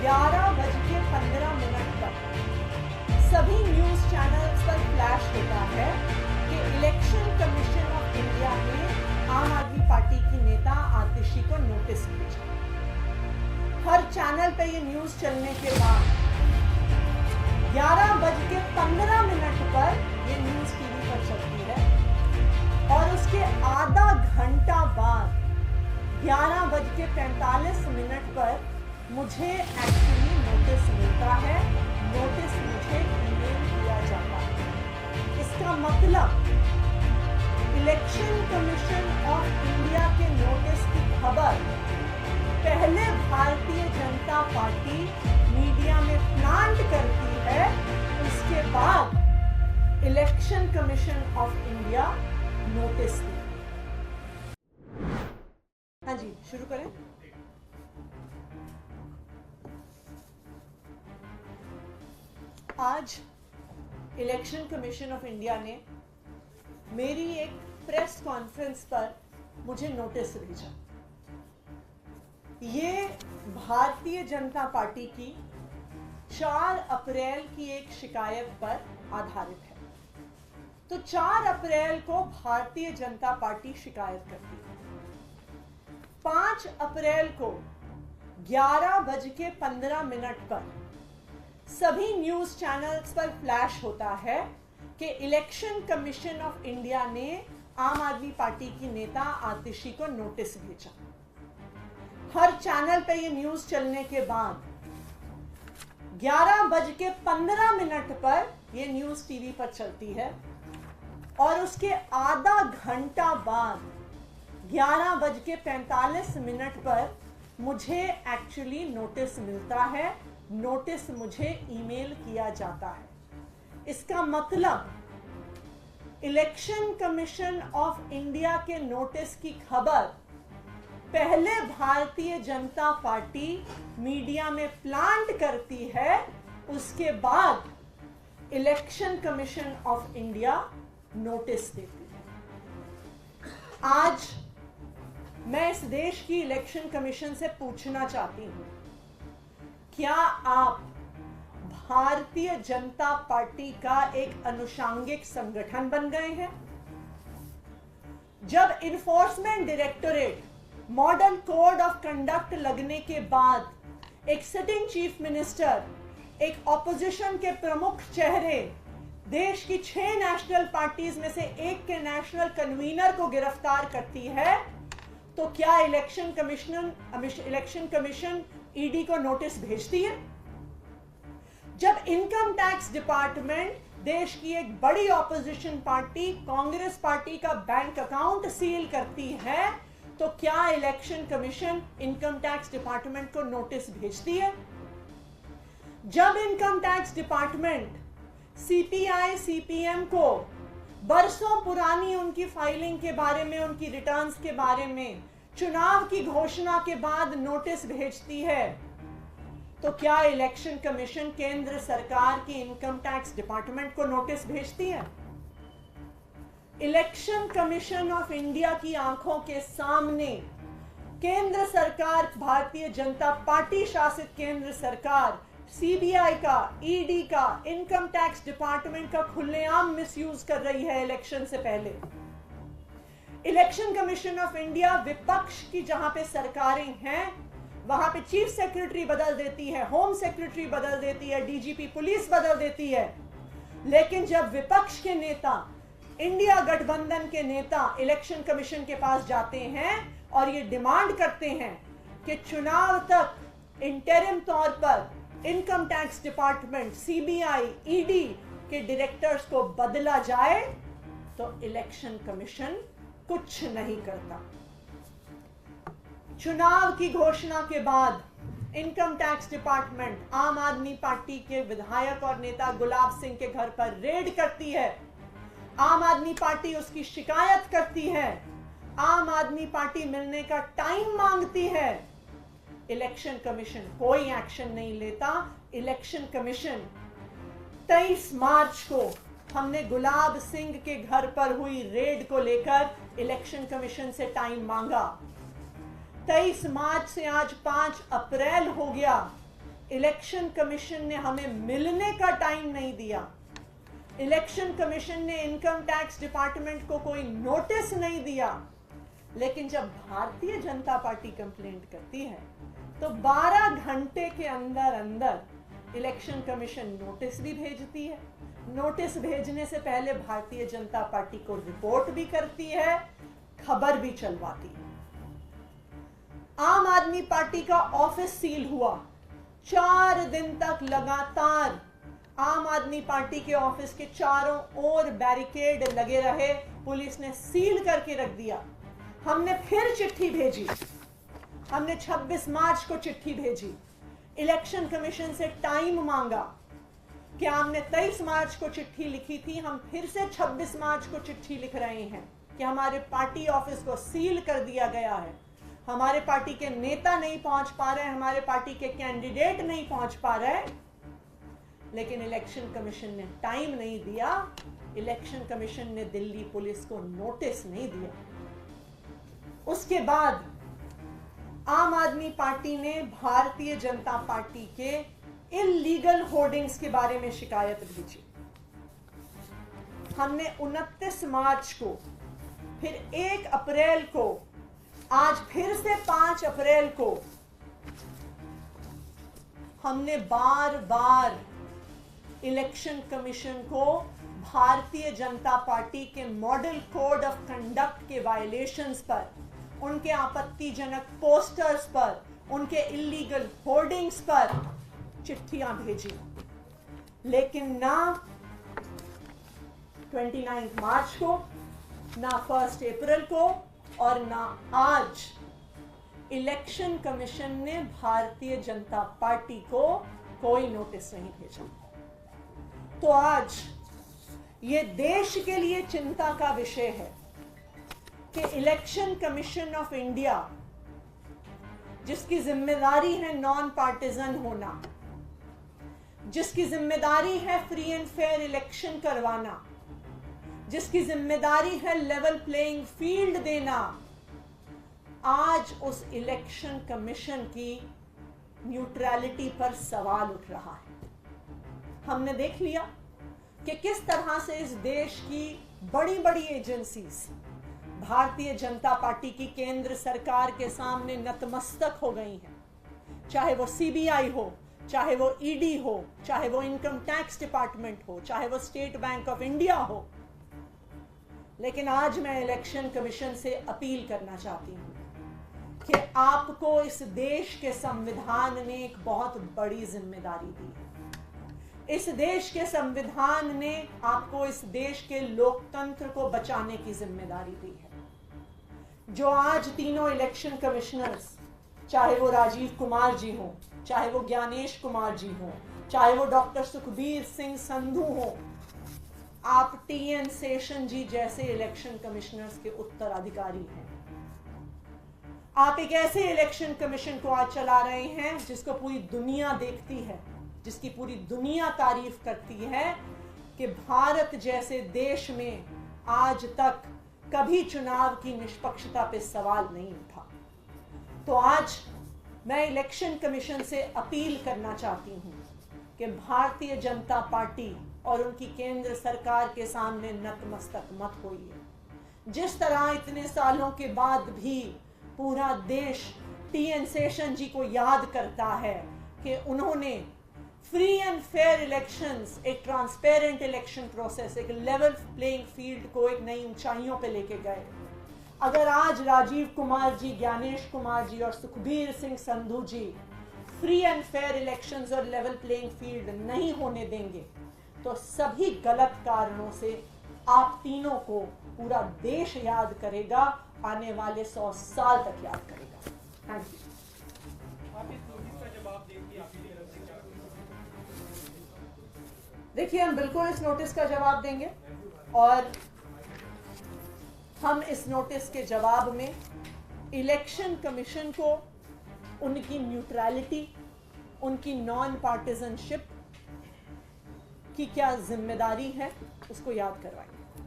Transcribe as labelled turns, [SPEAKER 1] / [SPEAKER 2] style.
[SPEAKER 1] 11:15 पर सभी news channels पर फ्लैश होता है कि इलेक्शन कमीशन ऑफ इंडिया ने आम आदमी पार्टी की नेता आतिशी को नोटिस भेजा। हर चैनल पे ये न्यूज चलने के बाद 11:15 पर ये न्यूज टीवी पर चलती है और उसके आधा घंटा बाद 11:45 पर मुझे एक्चुअली नोटिस मिलता है। नोटिस मुझे ईमेल किया जाता है। इसका मतलब इलेक्शन कमीशन ऑफ इंडिया के नोटिस की खबर पहले भारतीय जनता पार्टी मीडिया में प्लांट करती है, उसके बाद election commission of India notice देती है। हाँ जी, शुरू करें। आज इलेक्शन कमीशन ऑफ इंडिया ने मेरी एक प्रेस कॉन्फ्रेंस पर मुझे नोटिस भेजा। ये भारतीय जनता पार्टी की 4 अप्रैल की एक शिकायत पर आधारित है। तो 4 अप्रैल को भारतीय जनता पार्टी शिकायत करती है। 5 अप्रैल को 11:15 पर सभी न्यूज चैनल्स पर फ्लैश होता है कि इलेक्शन कमीशन ऑफ इंडिया ने आम आदमी पार्टी की नेता आतिशी को नोटिस भेजा। हर चैनल पे ये न्यूज चलने के बाद 11:15 पर ये न्यूज टीवी पर चलती है और उसके आधा घंटा बाद 11:45 पर मुझे एक्चुअली नोटिस मिलता है। नोटिस मुझे ईमेल किया जाता है। इसका मतलब इलेक्शन कमीशन ऑफ इंडिया के नोटिस की खबर पहले भारतीय जनता पार्टी मीडिया में प्लांट करती है, उसके बाद election commission of India notice देती है। आज मैं इस देश की इलेक्शन कमीशन से पूछना चाहती हूं, क्या आप भारतीय जनता पार्टी का एक अनुषांगिक संगठन बन गए हैं? जब enforcement directorate model code of conduct लगने के बाद एक सिटिंग चीफ मिनिस्टर, एक ऑपोजिशन के प्रमुख चेहरे, देश की 6 नेशनल पार्टीज में से एक के नेशनल कन्वीनर को गिरफ्तार करती है, तो क्या इलेक्शन कमीशन ईडी को नोटिस भेजती है? जब इनकम टैक्स डिपार्टमेंट देश की एक बड़ी ऑपोजिशन पार्टी कांग्रेस पार्टी का बैंक अकाउंट सील करती है, तो क्या election commission income tax department को नोटिस भेजती है? जब income tax department CPI CPM को बरसों पुरानी उनकी फाइलिंग के बारे में, उनकी रिटर्न्स के बारे में चुनाव की घोषणा के बाद नोटिस भेजती है, तो क्या इलेक्शन कमीशन केंद्र सरकार की इनकम टैक्स डिपार्टमेंट को नोटिस भेजती है? इलेक्शन कमीशन ऑफ इंडिया की आंखों के सामने केंद्र सरकार, भारतीय जनता पार्टी शासित केंद्र सरकार सीबीआई का, ईडी का, इनकम टैक्स डिपार्टमेंट का खुलेआम मिसयूज कर रही है इलेक्शन से पहले। इलेक्शन कमीशन ऑफ इंडिया विपक्ष की जहां पे सरकारें हैं, वहां पे चीफ सेक्रेटरी बदल देती है, होम सेक्रेटरी बदल देती है, डीजीपी पुलिस बदल देती है, लेकिन जब विपक्ष के नेता, इंडिया गठबंधन के नेता इलेक्शन कमीशन के पास जाते हैं और ये डिमांड करते हैं कि चुनाव तक इंटरिम तौर पर income tax department, CBI, ED के डायरेक्टर्स को बदला जाए, तो इलेक्शन कमीशन कुछ नहीं करता। चुनाव की घोषणा के बाद इनकम टैक्स डिपार्टमेंट आम आदमी पार्टी के विधायक और नेता गुलाब सिंह के घर पर रेड करती है। आम आदमी पार्टी उसकी शिकायत करती है। आम आदमी पार्टी मिलने का टाइम मांगती है। इलेक्शन कमीशन कोई एक्शन नहीं लेता। इलेक्शन कमीशन 23 मार्च को हमने गुलाब सिंह के घर पर हुई रेड को लेकर इलेक्शन कमीशन से टाइम मांगा। 23 मार्च से आज 5 अप्रैल हो गया। इलेक्शन कमीशन ने हमें मिलने का टाइम नहीं दिया, इलेक्शन कमीशन ने इनकम टैक्स डिपार्टमेंट को कोई नोटिस नहीं दिया, लेकिन जब भारतीय जनता पार्टी कंप्लेंट करती है तो 12 घंटे के अंदर अंदर इलेक्शन कमीशन नोटिस भी भेजती है। नोटिस भेजने से पहले भारतीय जनता पार्टी को रिपोर्ट भी करती है, खबर भी चलवाती है। आम आदमी पार्टी का ऑफिस सील हुआ, 4 दिन तक लगातार आम आदमी पार्टी के ऑफिस के चारों ओर बैरिकेड लगे रहे, पुलिस ने सील करके रख दिया। हमने फिर चिट्ठी भेजी, हमने 26 मार्च को चिट्ठी भेजी, इलेक्शन कमीशन से टाइम मांगा कि हमने 23 मार्च को चिट्ठी लिखी थी, हम फिर से 26 मार्च को चिट्ठी लिख रहे हैं कि हमारे पार्टी ऑफिस को सील कर दिया गया है, हमारे पार्टी के नेता नहीं पहुंच पा रहे, हमारे पार्टी के कैंडिडेट नहीं पहुंच पा रहे। लेकिन इलेक्शन कमीशन ने टाइम नहीं दिया, इलेक्शन कमीशन ने दिल्ली पुलिस को नोटिस नहीं दिया। उसके बाद आम आदमी पार्टी ने भारतीय जनता पार्टी के इल्लीगल होर्डिंग्स के बारे में शिकायत भेजी। हमने 29 मार्च को, फिर 1 अप्रैल को, आज फिर से 5 अप्रैल को हमने बार बार इलेक्शन कमीशन को भारतीय जनता पार्टी के मॉडल कोड ऑफ कंडक्ट के वायलेशंस पर, उनके आपत्तिजनक पोस्टर्स पर, उनके इल्लीगल होर्डिंग्स पर चिट्ठियां भेजी। लेकिन ना 29 मार्च को, ना 1 अप्रैल को और ना आज इलेक्शन कमीशन ने भारतीय जनता पार्टी को कोई नोटिस नहीं भेजा। तो आज ये देश के लिए चिंता का विषय है कि इलेक्शन कमीशन ऑफ इंडिया, जिसकी जिम्मेदारी है नॉन पार्टिजन होना, जिसकी जिम्मेदारी है फ्री एंड फेयर इलेक्शन करवाना, जिसकी जिम्मेदारी है लेवल प्लेइंग फील्ड देना, आज उस इलेक्शन कमीशन की न्यूट्रलिटी पर सवाल उठ रहा है। हमने देख लिया कि किस तरह से इस देश की बड़ी बड़ी एजेंसीज भारतीय जनता पार्टी की केंद्र सरकार के सामने नतमस्तक हो गई हैं, चाहे वो सीबीआई हो, चाहे वो ईडी हो, चाहे वो इनकम टैक्स डिपार्टमेंट हो, चाहे वो स्टेट बैंक ऑफ इंडिया हो। लेकिन आज मैं इलेक्शन कमीशन से अपील करना चाहती हूं कि आपको इस देश के संविधान ने एक बहुत बड़ी जिम्मेदारी दी है। इस देश के संविधान ने आपको इस देश के लोकतंत्र को बचाने की जिम्मेदारी दी है। जो आज तीनों इलेक्शन कमिश्नर्स, चाहे वो राजीव कुमार जी हो, चाहे वो ज्ञानेश कुमार जी हो, चाहे वो डॉक्टर सुखबीर सिंह संधू हो, आप टीएन शेषन जी जैसे इलेक्शन कमिश्नर्स के उत्तराधिकारी हैं। आप एक ऐसे इलेक्शन कमीशन को आज चला रहे हैं जिसको पूरी दुनिया देखती है, जिसकी पूरी दुनिया तारीफ करती है कि भारत जैसे देश में आज तक कभी चुनाव की निष्पक्षता पे सवाल नहीं उठा। तो आज मैं इलेक्शन कमीशन से अपील करना चाहती हूं कि भारतीय जनता पार्टी और उनकी केंद्र सरकार के सामने नतमस्तक मत होइए। जिस तरह इतने सालों के बाद भी पूरा देश टीएन शेषन जी को याद करता है कि उन्होंने फ्री एंड फेयर इलेक्शंस, एक ट्रांसपेरेंट इलेक्शन प्रोसेस, एक लेवल प्लेइंग फील्ड को एक नई ऊंचाइयों पे लेके गए। अगर आज राजीव कुमार जी, ज्ञानेश कुमार जी और सुखबीर सिंह संधू जी फ्री एंड फेयर इलेक्शंस और लेवल प्लेइंग फील्ड नहीं होने देंगे तो सभी गलत कारणों से आप तीनों को पूरा देश याद करेगा, आने वाले 100 साल तक याद करेगा। Thank you.
[SPEAKER 2] आप इस नोटिस का जवाब देंगे, आप ये तरफ से क्या
[SPEAKER 1] देखिए, हम बिल्कुल इस नोटिस का जवाब देंगे और हम इस नोटिस के जवाब में इलेक्शन कमीशन को उनकी न्यूट्रलिटी, उनकी नॉन पार्टिजनशिप की क्या जिम्मेदारी है उसको याद करवाएंगे।